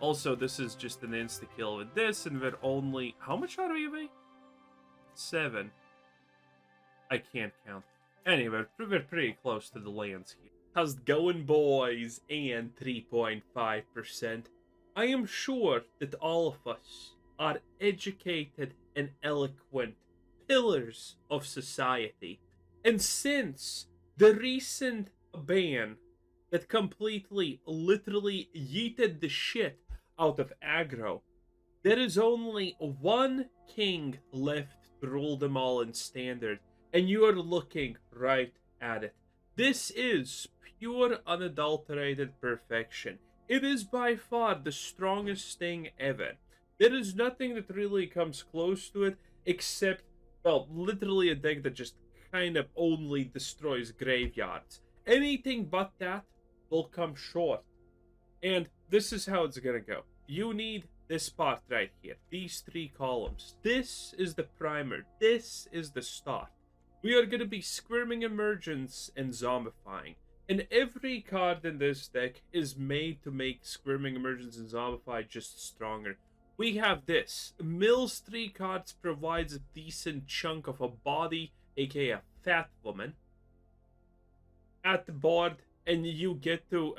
Also, this is just an insta-kill with this, and we're only... How much are we away? 7. I can't count. Anyway, we're pretty close to the lands here. How's it going, boys? And 3.5%. I am sure that all of us are educated and eloquent pillars of society. And since the recent ban that completely, literally yeeted the shit out of aggro, there is only one king left to rule them all in standard, and you are looking right at it. This is pure, unadulterated perfection. It is by far the strongest thing ever. There is nothing that really comes close to it, except, well, literally a deck that just kind of only destroys graveyards. Anything but that will come short. And this is how it's gonna go. You need this part right here. These 3 columns. This is the primer. This is the start. We are gonna be Squirming Emergence and Zombifying. And every card in this deck is made to make Squirming Emergence and Zombify just stronger. We have this. Mills 3 cards provides a decent chunk of a body, aka a fat woman, at the board, and you get to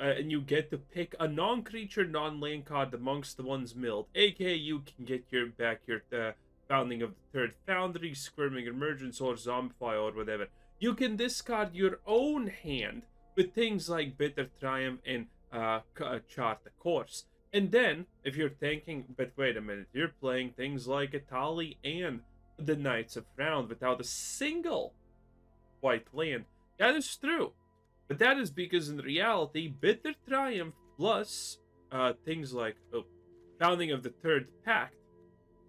pick a non-creature, non-land card amongst the ones milled, aka you can get your Founding of the Third Foundry, Squirming Emergence, or Zombify, or whatever. You can discard your own hand with things like Bitter Triumph and Chart the Course. And then, if you're thinking, but wait a minute, you're playing things like Etali and the Knights of Round without a single white land. That is true. But that is because in reality, Bitter Triumph plus things like Founding of the Third Pact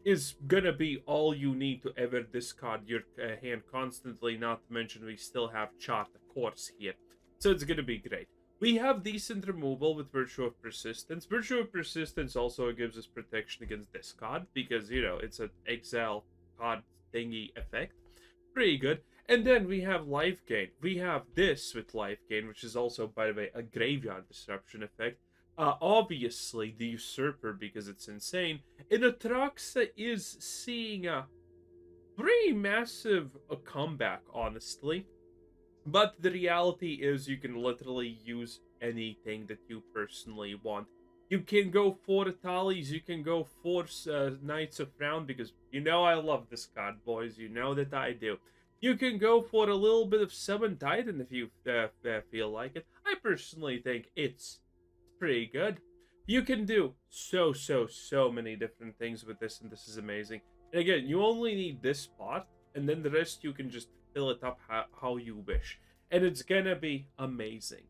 is gonna be all you need to ever discard your hand constantly, not to mention we still have Chart the Course here. So it's gonna be great. We have decent removal with Virtue of Persistence. Virtue of Persistence also gives us protection against discard, because, you know, it's an exile card thingy effect. Pretty good. And then we have Life Gain. We have this with Life Gain, which is also, by the way, a Graveyard Disruption effect. Obviously, the Usurper, because it's insane. And Atraxa is seeing a pretty massive comeback, honestly. But the reality is you can literally use anything that you personally want. You can go for Italis, you can go for Knights of Round, because you know I love this card, boys. You know that I do. You can go for a little bit of Summon Titan if you feel like it. I personally think it's pretty good. You can do so many different things with this, and this is amazing. And again, you only need this part, and then the rest you can just fill it up how you wish. And it's gonna be amazing.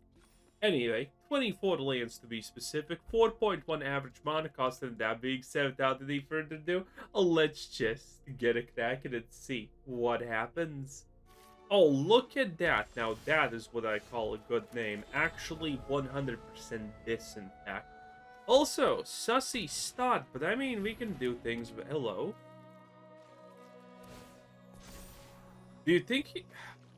Anyway, 24 lands to be specific, 4.1 average mana cost, and that being said, without any further ado, let's just get a crack and see what happens. Oh, look at that. Now that is what I call a good name. Actually, 100% this, in fact. Also, sussy start, but I mean, we can do things with... Hello? Do you think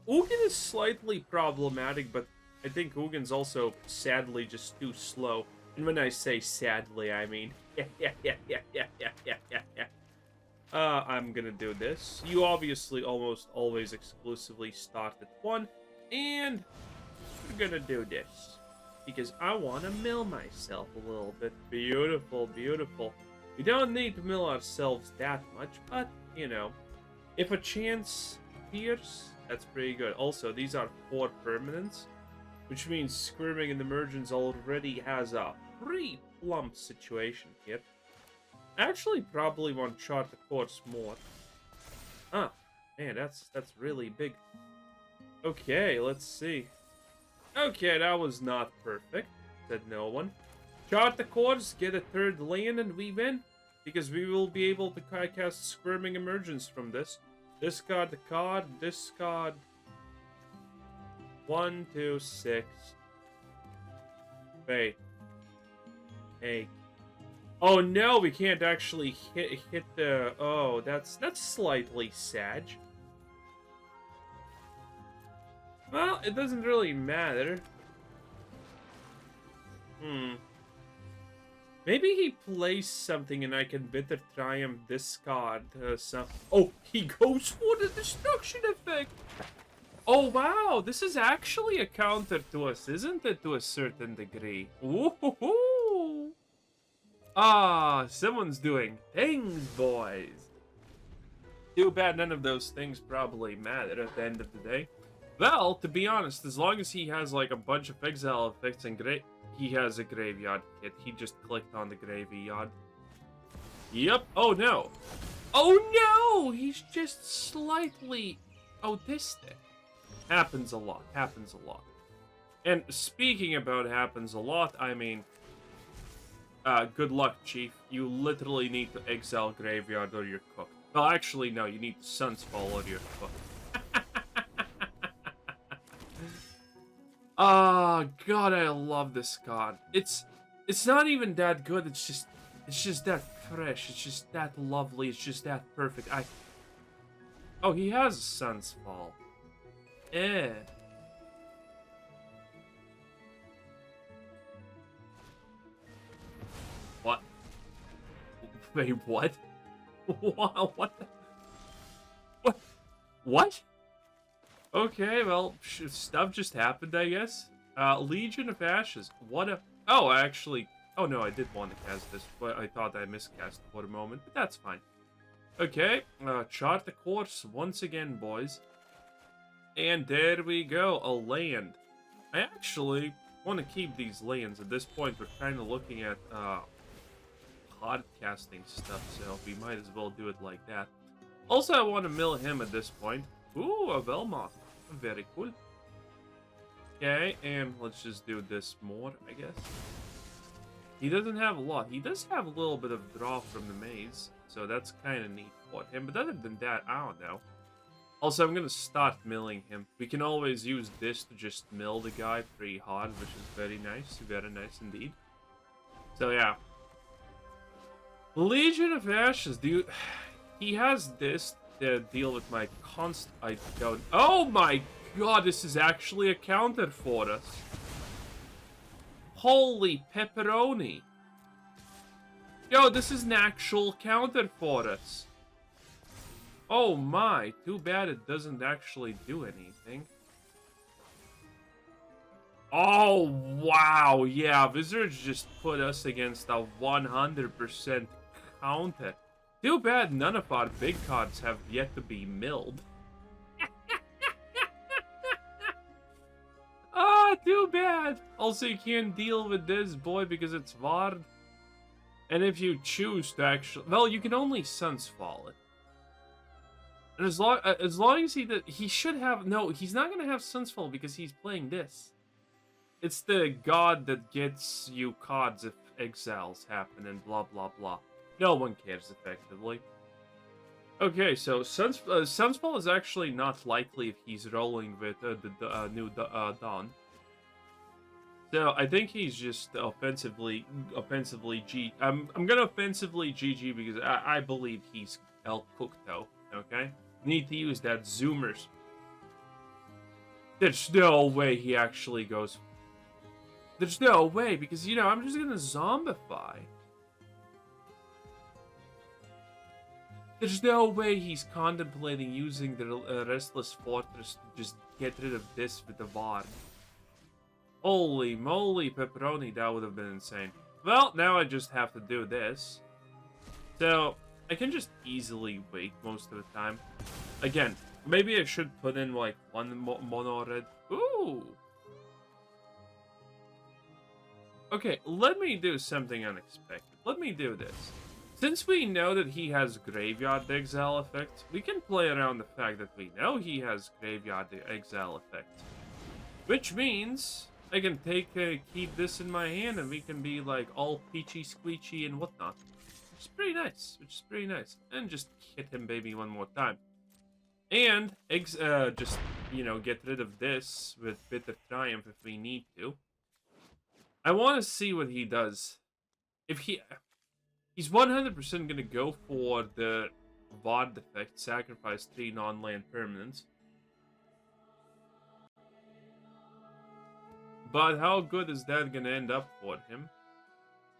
Ugin is slightly problematic, but I think Ugin's also sadly just too slow. And when I say sadly, I mean I'm gonna do this. You obviously almost always exclusively start at 1, and we're gonna do this because I want to mill myself a little bit. Beautiful, beautiful. We don't need to mill ourselves that much, but you know, if a chance appears, that's pretty good. Also, these are 4 permanents, which means Squirming and Emergence already has a pretty plump situation here. I actually probably want to chart the course more. Ah, man, that's really big. Okay, let's see. Okay, that was not perfect, said no one. Chart the course, get a 3rd land, and we win. Because we will be able to cast Squirming Emergence from this. Discard the card, discard 1, 2, 6. Wait. 8. Oh no, we can't actually hit the... Oh, that's slightly sad. Well, it doesn't really matter. Maybe he plays something and I can Bitter Triumph discard some... Oh, he goes for the destruction effect! Oh, wow, this is actually a counter to us, isn't it, to a certain degree? Ooh-hoo-hoo! Ah, someone's doing things, boys! Too bad none of those things probably matter at the end of the day. Well, to be honest, as long as he has, like, a bunch of exile effects and he has a graveyard kit. He just clicked on the graveyard. Yep. Oh, no. Oh, no! He's just slightly autistic. Happens a lot. Happens a lot. And speaking about happens a lot, I mean... good luck, Chief. You literally need to exile graveyard or you're cooked. Well, actually, no. You need Sun's Fall or you're cooked. Ah, God, I love this card. It's not even that good. It's just that fresh. It's just that lovely. It's just that perfect. Oh, he has a Sun's Fall. Eh. What? Wait, what? What? What? Okay, well, stuff just happened, I guess. Legion of Ashes. What a... Oh, actually... Oh, no, I did want to cast this, but I thought I miscast for a moment, but that's fine. Okay, chart the course once again, boys. And there we go, a land. I actually want to keep these lands. At this point, we're kind of looking at hard casting stuff, so we might as well do it like that. Also, I want to mill him at this point. Ooh, a Velmoth. Very cool. Okay, and let's just do this more, I guess. He doesn't have a lot. He does have a little bit of draw from the maze, so that's kind of neat for him. But other than that, I don't know. Also, I'm going to start milling him. We can always use this to just mill the guy pretty hard, which is very nice. Very nice indeed. So, yeah. Legion of Ashes, dude. He has this to deal with my I don't... Oh my god, this is actually a counter for us. Holy pepperoni. Yo, this is an actual counter for us. Oh my, too bad it doesn't actually do anything. Oh, wow, yeah, Wizards just put us against a 100% counter. Too bad none of our big cards have yet to be milled. Ah, too bad. Also, you can't deal with this, boy, because it's Vard. And if you choose to actually... Well, you can only Sun's Fall it. And as long as he should have... No, he's not going to have Sun's Fall because he's playing this. It's the god that gets you cards if exiles happen and blah, blah, blah. No one cares, effectively. Okay, so Sun's Fall is actually not likely if he's rolling with the new Dawn. So I think he's just offensively G. I'm gonna offensively GG because I believe he's El Cookto. Okay, need to use that Zoomers. There's no way he actually goes. There's no way because I'm just gonna Zombify. There's no way he's contemplating using the Restless Fortress to just get rid of this with the Vard. Holy moly, pepperoni, that would have been insane. Well, now I just have to do this. So, I can just easily wait most of the time. Again, maybe I should put in like one mono red. Ooh! Okay, let me do something unexpected. Let me do this. Since we know that he has Graveyard Exile effect, we can play around the fact that we know he has Graveyard Exile effect. Which means I can keep this in my hand and we can be like all peachy squeechy and whatnot. Which is pretty nice. And just hit him baby one more time. And just, get rid of this with Bitter Triumph if we need to. I want to see what he does. If he's 100% going to go for the Vard effect, sacrifice 3 non-land permanents. But how good is that going to end up for him?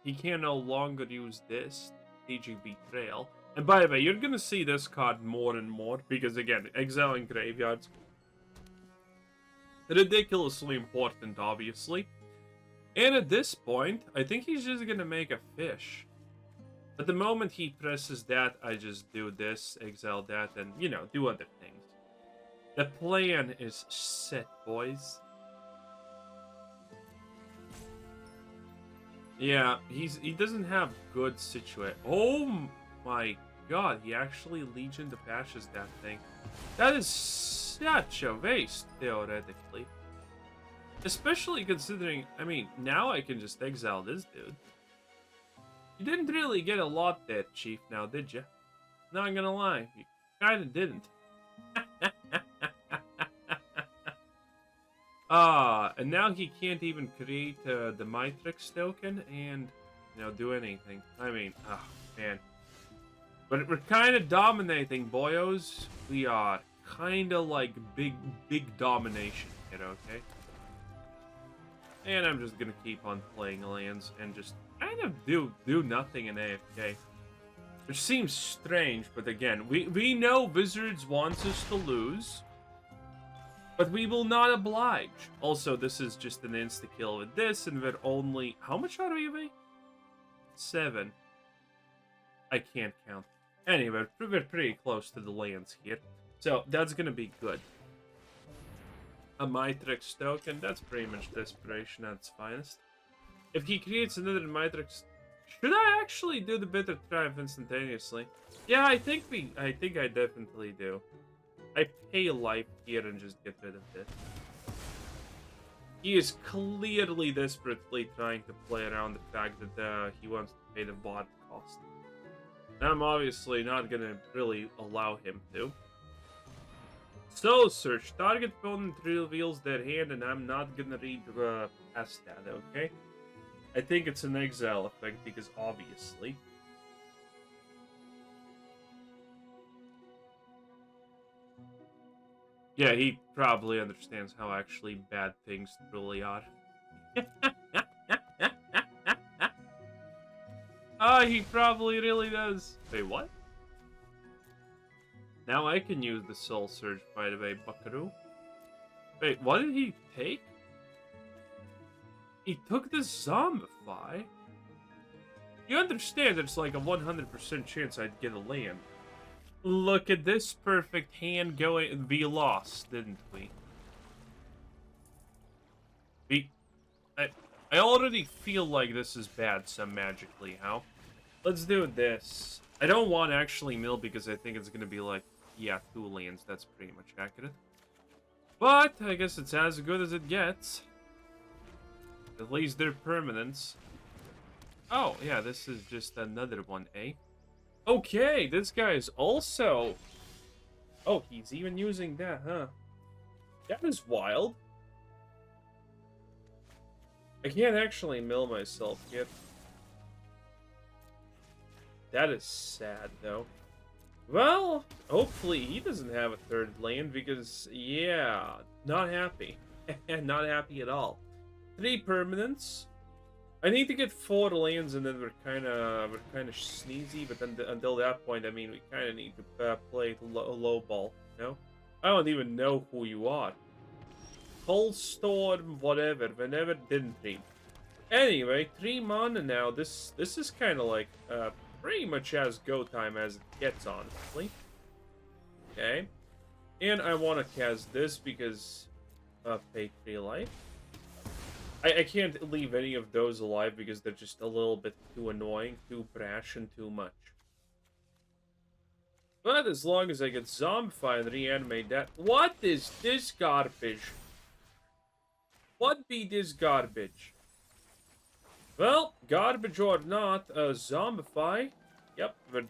he can no longer use this, Staging Betrayal. And by the way, you're gonna see this card more and more, because again, exiling graveyards, ridiculously important, obviously. And at this point, I think he's just gonna make a fish. But the moment he presses that, I just do this, exile that, and, you know, do other things. The plan is set, boys. Yeah, he doesn't have good situation. Oh my god, he actually Legion of Ashes that thing. That is such a waste, theoretically. Especially considering, I mean, now I can just exile this dude. You didn't really get a lot there, Chief, now, did you? Not gonna lie, you kinda didn't. And now he can't even create the Mythic token and, you know, do anything. I mean, oh, man. But we're kind of dominating, boyos. We are kind of like big domination here, okay? And I'm just gonna keep on playing lands and just kind of do nothing in AFK. Which seems strange, but again, we know Wizards wants us to lose. But we will not oblige. Also, this is just an insta-kill with this, and we're only... How much are we away? 7. I can't count. Anyway, we're pretty close to the lands here. So, that's gonna be good. A Mythic token, that's pretty much desperation at its finest. If he creates another Mythic... Should I actually do the Bitter Triumph instantaneously? Yeah, I think I definitely do. I pay life here and just get rid of this. He is clearly desperately trying to play around the fact that he wants to pay the bot cost. And I'm obviously not gonna really allow him to. Soul Search. Target opponent reveals their hand, and I'm not gonna read past that, okay? I think it's an exile effect because obviously. Yeah, he probably understands how actually bad things truly are. Oh, he probably really does. Wait, what? Now I can use the Soul Surge, by the way, buckaroo. Wait, what did he take? He took the Zombify? You understand it's like a 100% chance I'd get a land. Look at this perfect hand going. We lost, didn't we? I already feel like this is bad some magically, how? Let's do this. I don't want actually mill because I think it's gonna be like, yeah, 2 lands. That's pretty much accurate. But I guess it's as good as it gets. At least they're permanents. Oh, yeah, this is just another one, eh? Okay, this guy is also... Oh, he's even using that, huh? That is wild. I can't actually mill myself yet. That is sad, though. Well, hopefully he doesn't have a 3rd land because, yeah, not happy. Not happy at all. 3 permanents. I need to get 4 lands and then we're kind of sneezy, but then until that point, I mean, we kind of need to play low ball, you know? I don't even know who you are. Cold Storm, whatever, whenever, didn't read. Anyway, 3 mana now. This is kind of like pretty much as go time as it gets, honestly. Okay. And I want to cast this because pay 3 life. I can't leave any of those alive because they're just a little bit too annoying, too brash, and too much. But as long as I get Zombify and reanimate that... What is this garbage? What be this garbage? Well, garbage or not, Zombify. Yep, but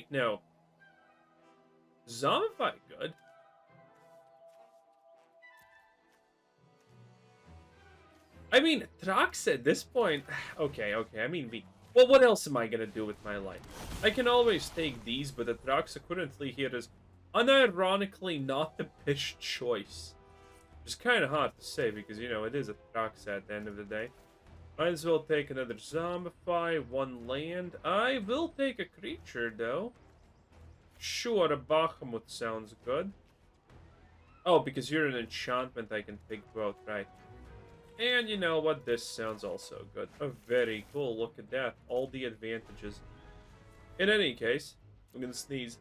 no. Zombify good. I mean, Atraxa at this point... Okay, I mean, well, what else am I gonna do with my life? I can always take these, but Atraxa currently here is unironically not the best choice. It's kind of hard to say because, you know, it is Atraxa at the end of the day. Might as well take another Zombify, one land. I will take a creature, though. Sure, a Bahamut sounds good. Oh, because you're an enchantment, I can pick both, right? And you know what? This sounds also good. Oh, very cool. Look at that. All the advantages. In any case, I'm gonna sneeze.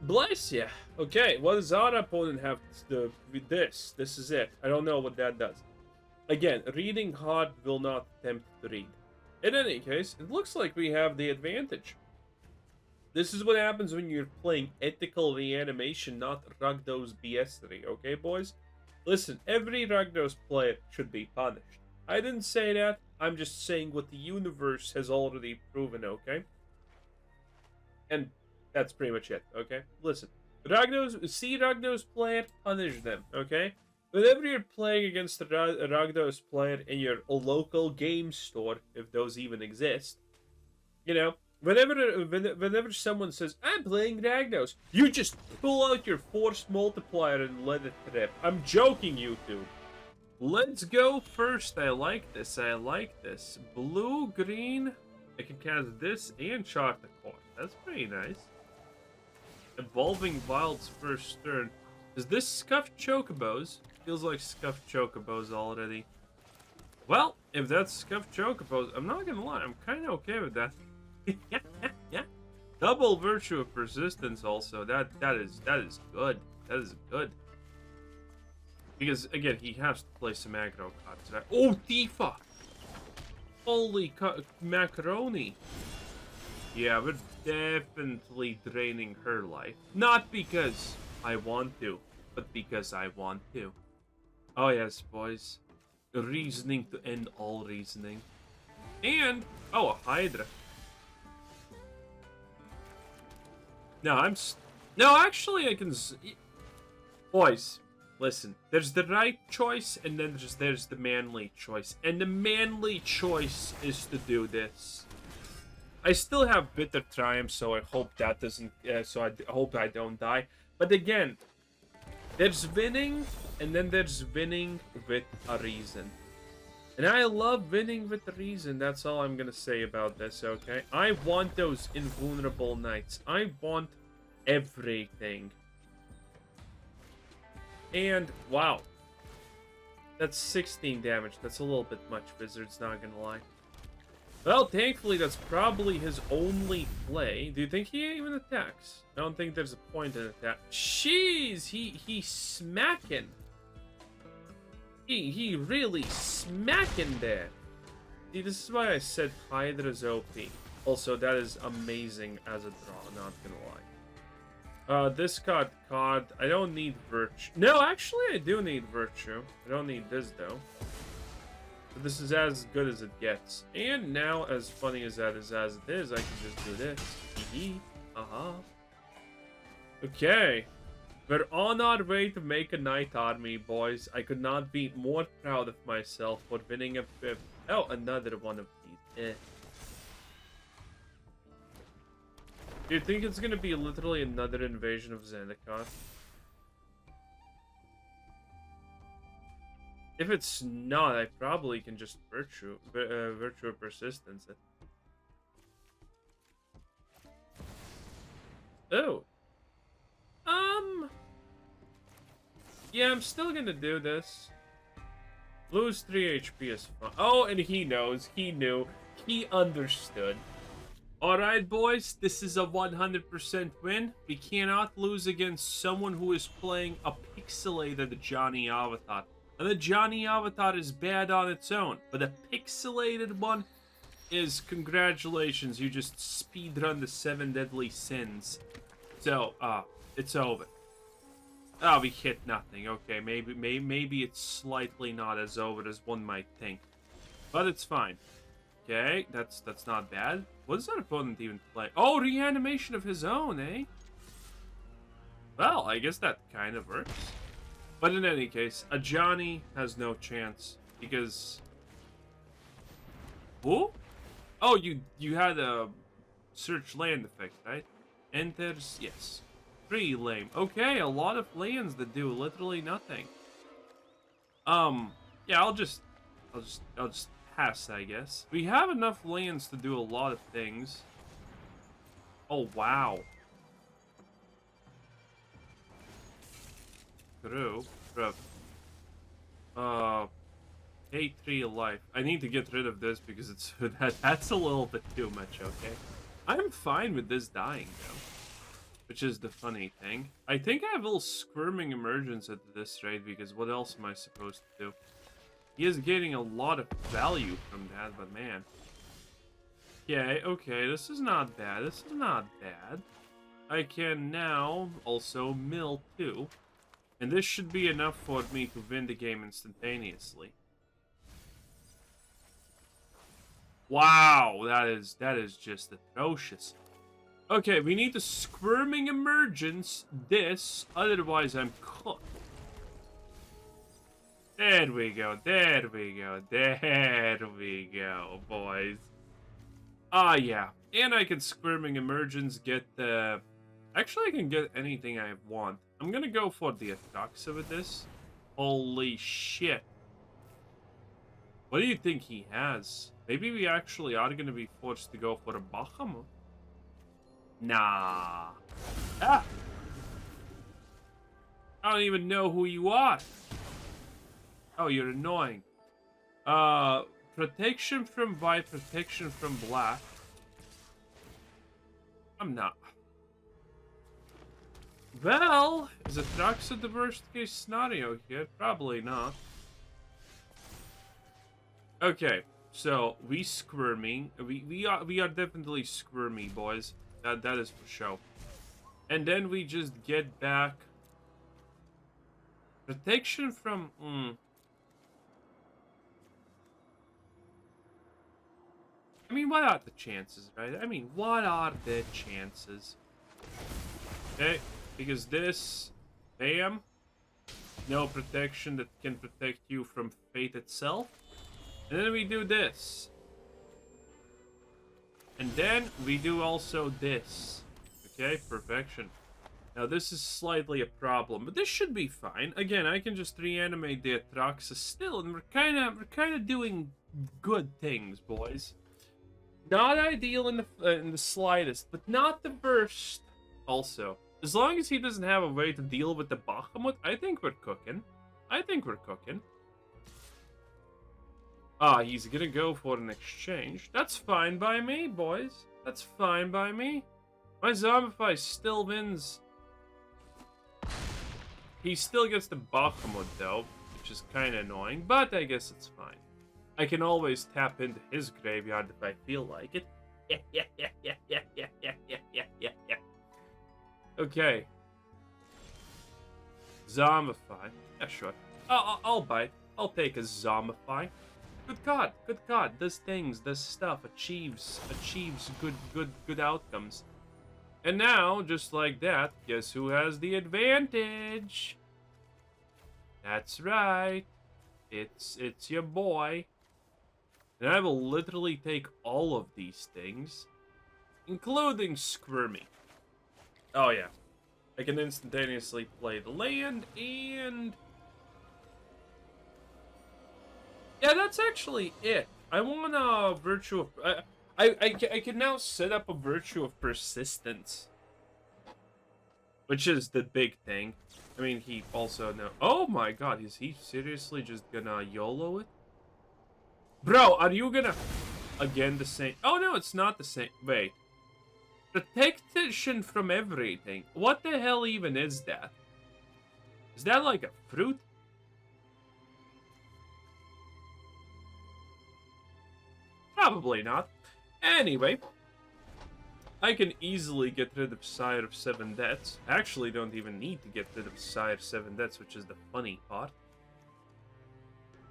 Bless ya. Okay, what does our opponent have with this? This is it. I don't know what that does. Again, reading hard will not attempt to read. In any case, it looks like we have the advantage. This is what happens when you're playing ethical reanimation, not Ragdos BS3, okay, boys? Listen, every Ragdos player should be punished. I didn't say that. I'm just saying what the universe has already proven, okay? And that's pretty much it, okay? Listen, Ragdos player, punish them, okay? Whenever you're playing against a Ragdos player in your local game store, if those even exist, you know, whenever someone says, I'm playing Ragdos, you just pull out your force multiplier and let it rip. I'm joking, you two. Let's go first. I like this. I like this. Blue, green. I can cast this and chart the course. That's pretty nice. Evolving Wild's first turn. Is this Scuffed Chocobos? Feels like Scuffed Chocobos already. Well, if that's Scuffed Chocobos, I'm not gonna lie, I'm kind of okay with that. Yeah. Double Virtue of Persistence also. That is good. That is good. Because again, he has to play some aggro cards, right? Oh, Tifa! Holy macaroni! Yeah, we're definitely draining her life. Not because I want to, but because I want to. Oh yes, boys. Reasoning to end all reasoning. And, oh, a Hydra. No, no, actually I can... Boys, listen. There's the right choice, and then there's the manly choice. And the manly choice is to do this. I still have Bitter Triumph, so I hope that doesn't... I hope I don't die. But again, there's winning, and then there's winning with a reason. And I love winning with a reason. That's all I'm gonna say about this, okay? I want those invulnerable knights. I want everything. And, wow. That's 16 damage. That's a little bit much, Wizards, not gonna lie. Well, thankfully, that's probably his only play. Do you think he even attacks? I don't think there's a point in attack. Jeez, he's smacking. He really smacking there. See, this is why I said Hydra's OP. Also, that is amazing as a draw, not gonna lie. Discard card. I don't need Virtue. No, actually, I do need Virtue. I don't need this, though. But this is as good as it gets. And now, as funny as that is as it is, I can just do this. Hee Aha. Okay. We're on our way to make a knight army, boys. I could not be more proud of myself for winning a... Oh, another one of these. Do you think it's gonna be literally another invasion of Zendikar? If it's not, I probably can just Virtue of Persistence it. Oh. Yeah, I'm still gonna do this. Lose 3 HP is fine. Oh, and he knows. He knew. He understood. Alright, boys. This is a 100% win. We cannot lose against someone who is playing a pixelated Johnny Avatar. And the Johnny Avatar is bad on its own. But a pixelated one is congratulations. You just speedrun the 7 deadly sins. So, it's over. Oh, we hit nothing. Okay, maybe it's slightly not as over as one might think. But it's fine. Okay, that's not bad. What does our opponent even play? Oh, reanimation of his own, eh? Well, I guess that kind of works. But in any case, a Johnny has no chance. Because... Who? Oh, you had a search land effect, right? Enters, yes. Pretty lame. Okay, a lot of lands that do literally nothing. Yeah, I'll just pass, I guess. We have enough lands to do a lot of things. Oh, wow. True. A3 life. I need to get rid of this because it's that's a little bit too much, okay? I'm fine with this dying, though. Which is the funny thing. I think I have a little Squirming Emergence at this rate, because what else am I supposed to do? He is getting a lot of value from that, but man. Yeah, okay, this is not bad. This is not bad. I can now also mill too. And this should be enough for me to win the game instantaneously. Wow, that is just atrocious. Okay, we need the Squirming Emergence this, otherwise I'm cooked. There we go, there we go, there we go, boys. Ah, yeah. And I can Squirming Emergence, get the... Actually, I can get anything I want. I'm gonna go for the Atraxa with this. Holy shit. What do you think he has? Maybe we actually are gonna be forced to go for a Bahamut. Nah. Ah! I don't even know who you are. Oh, you're annoying. Protection from white, protection from black. I'm not. Well, is Atraxa the worst case scenario here? Probably not. Okay, so we squirming. We are definitely squirmy, boys. That is for sure. And then we just get back protection from. I mean, what are the chances, right? I mean, what are the chances? Okay, because this, bam, no protection that can protect you from fate itself. And then we do this. And then we do also this. Okay, perfection. Now this is slightly a problem, but this should be fine. Again, I can just reanimate the Atraxa still, and we're kind of doing good things, boys. Not ideal in the slightest, but not the worst. Also, as long as he doesn't have a way to deal with the Bahamut, I think we're cooking. I think we're cooking. Ah, he's gonna go for an exchange. That's fine by me, boys. That's fine by me. My Zombify still wins. He still gets the Bahamut, though, which is kind of annoying, but I guess it's fine. I can always tap into his graveyard if I feel like it. Yeah. Okay. Zombify. Yeah, sure. I'll bite. I'll take a Zombify. Good God, does things, does stuff, achieves good outcomes. And now, just like that, guess who has the advantage? That's right. It's your boy. And I will literally take all of these things, including Squirmy. Oh yeah. I can instantaneously play the land, and... yeah, that's actually it. I want a Virtue of... I can now set up a Virtue of Persistence. Which is the big thing. I mean, he also know... oh my god, is he seriously just gonna YOLO it? Bro, are you gonna... again, the same... oh no, it's not the same... wait. Protection from everything. What the hell even is that? Is that like a fruit? Probably not. Anyway, I can easily get rid of Sire of 7 Deaths. I actually don't even need to get rid of Sire of 7 Deaths, which is the funny part.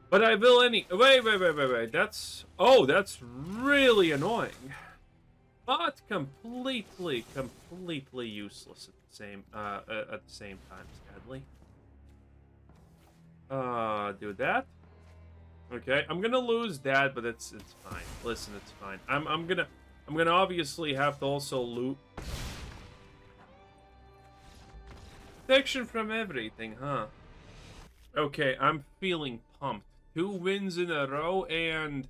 But I will any... wait. That's... oh, that's really annoying. But completely useless at the same time, sadly. Do that. Okay, I'm gonna lose that, but it's fine. Listen, it's fine. I'm gonna obviously have to also loot protection from everything, huh? Okay, I'm feeling pumped. 2 wins in a row, and...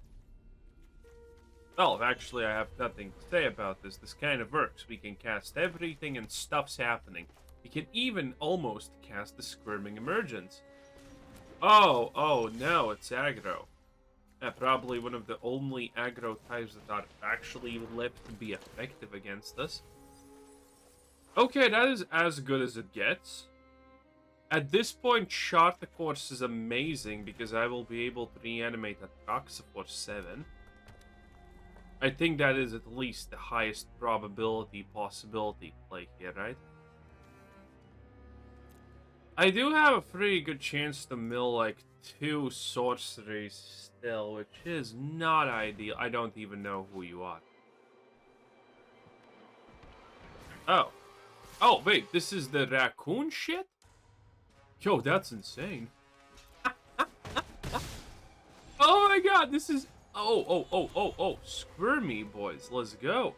Well, actually, I have nothing to say about this. This kind of works. We can cast everything and stuff's happening. We can even almost cast the Squirming Emergence. Oh no, it's aggro. Probably one of the only aggro types that are actually left to be effective against us. Okay, that is as good as it gets. At this point, Shard the Course is amazing because I will be able to reanimate Atraxa for 7. I think that is at least the highest probability possibility play here, right? I do have a pretty good chance to mill like 2 sorceries still, which is not ideal. I don't even know who you are. Oh. Oh, wait, this is the raccoon shit? Yo, that's insane. Oh my god, this is... Oh. Squirmy, boys. Let's go.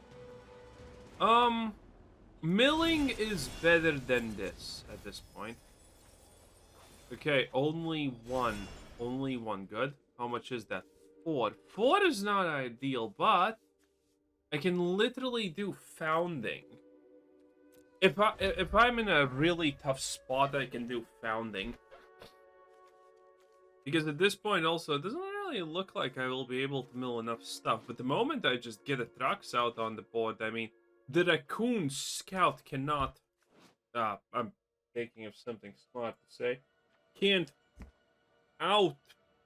Milling is better than this at this point. Okay, only one. Only one. Good. How much is that? 4. 4 is not ideal, but I can literally do founding. If I'm in a really tough spot, I can do founding. Because at this point also, it doesn't really look like I will be able to mill enough stuff. But the moment I just get a Atraxa out on the board, I mean, the Raccoon Scout cannot... I'm thinking of something smart to say. Can't out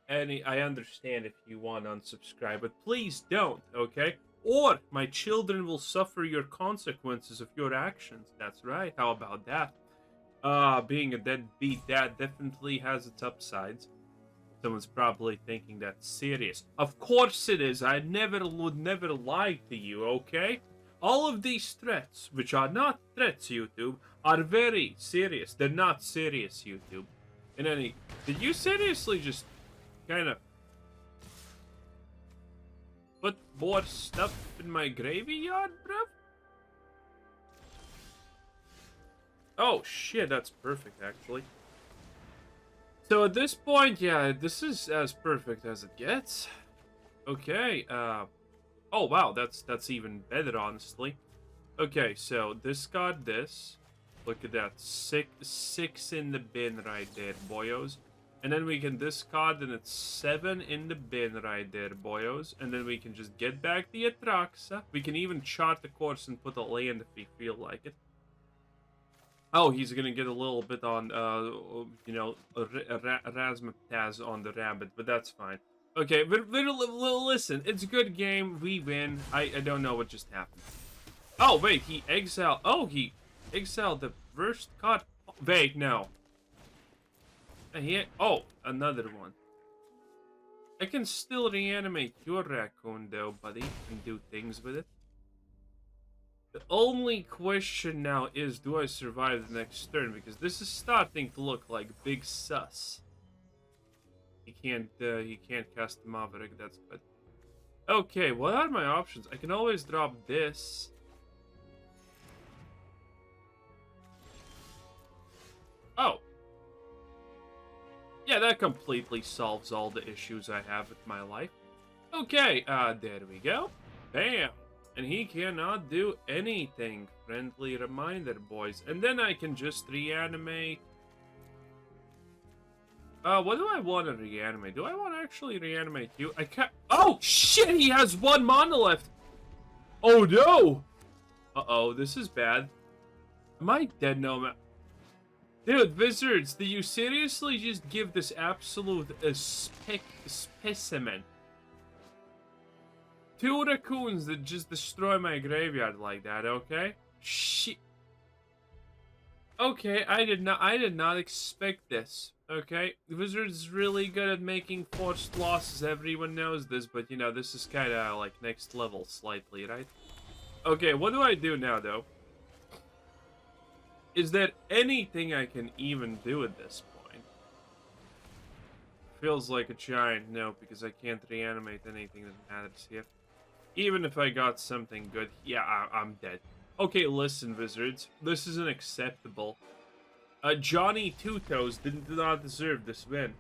any... I understand if you want to unsubscribe, but please don't, okay? Or my children will suffer your consequences of your actions. That's right. How about that? Being a deadbeat dad definitely has its upsides. Someone's probably thinking that's serious. Of course it is. I would never lie to you, okay? All of these threats, which are not threats, YouTube, are very serious. They're not serious, YouTube. Did you seriously just kind of put more stuff in my graveyard, bruv? Oh, shit, that's perfect, actually. So at this point, yeah, this is as perfect as it gets. Okay, oh, wow, that's even better, honestly. Okay, so discard this. Look at that, six in the bin right there, boyos. And then we can discard, and it's 7 in the bin right there, boyos. And then we can just get back the Atraxa. We can even chart the course and put a land if we feel like it. Oh, he's gonna get a little bit on, you know, Razmataz on the rabbit, but that's fine. Okay, but listen, it's a good game. We win. I don't know what just happened. Oh, wait, he exiled. Oh, he exiled the first card. Wait, no. Oh, another one. I can still reanimate your raccoon, though, buddy, and do things with it. The only question now is, do I survive the next turn? Because this is starting to look like big sus. He can't cast the Maverick, that's good. Okay, what are my options? I can always drop this. Oh. Yeah, that completely solves all the issues I have with my life. Okay, there we go. Bam. And he cannot do anything. Friendly reminder, boys. And then I can just reanimate. What do I want to reanimate? Do I want to actually reanimate you? I can't. Oh, shit! He has 1 mana left! Oh, no! Uh-oh, this is bad. Am I dead? No, man. Dude, Wizards, do you seriously just give this absolute specimen 2 raccoons that just destroy my graveyard like that, okay? Shit. Okay, I did not expect this. Okay, Wizards really good at making forced losses. Everyone knows this, but you know, this is kind of like next level slightly, right? Okay, what do I do now, though? Is there anything I can even do at this point? Feels like a giant no, because I can't reanimate anything that matters here. Even if I got something good, yeah, I'm dead. Okay, listen, Wizards. This isn't acceptable. Johnny Two Toes did not deserve this win.